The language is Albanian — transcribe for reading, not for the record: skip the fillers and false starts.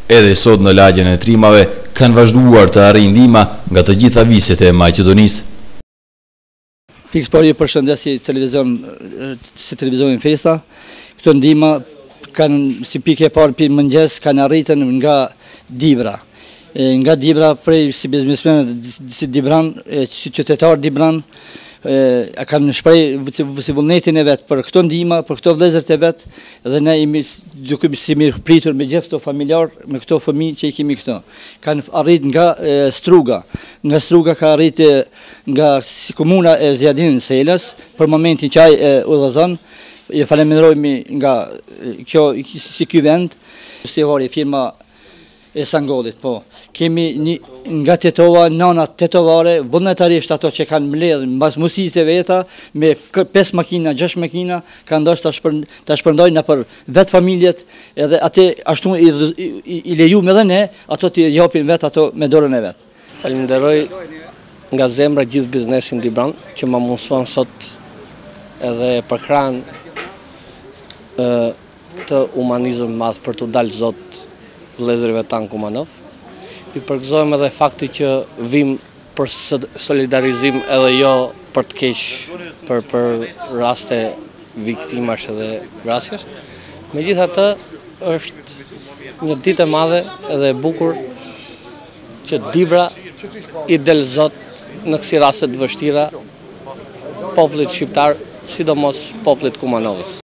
Edhe sot në lagjen e trimave kanë vazhduar të arrijnë ndihma nga të gjitha viset e Maqedonisë. Fiks po ju përshëndes si televizorin Festa. Këto ndihma kanë si pikë e parë për mëngjes kanë arritën nga Dibra. Nga Dibra prej si biznesmen si Dibran, si qytetar Dibran, kanë shpreh si vullnetin e vet për këto ndihma, për këto vëllezërt e vet, dhe ne jemi duke si mirë pritur me gjithë këto familjar, me këto fëmijë që i kemi këto. Kanë arrit nga Struga. Nga Struga ka arrit nga si komuna e Zjadin Selas, për momentin që ai udhëzon. I falenderojmë nga kjo si ky vend, si firma e Sangollit, po. Kemi nga Tetova, nana tetovare, vullnetarisht ato që kanë mbledhur mbas musitë e veta me 5 makina, 6 makina, kanë dashur ta shpërndajnë për vet familjet, edhe atë ashtu i lejuam edhe ne ato të japin vet ato me dorën e vet. Falenderoj nga zemra gjithë biznesin Dibran që më mundson sot edhe për krahun të humanizëm madh për të dalë Zot vëllezërve tanë Kumanov. I përgëzojmë edhe fakti që vim për solidarizim edhe jo për të keq për raste viktimash edhe vrasjesh. Megjithatë është një ditë e madhe edhe e bukur që Dibra i del Zot në kësi raste të vështira popullit shqiptar, sidomos popullit Kumanovës.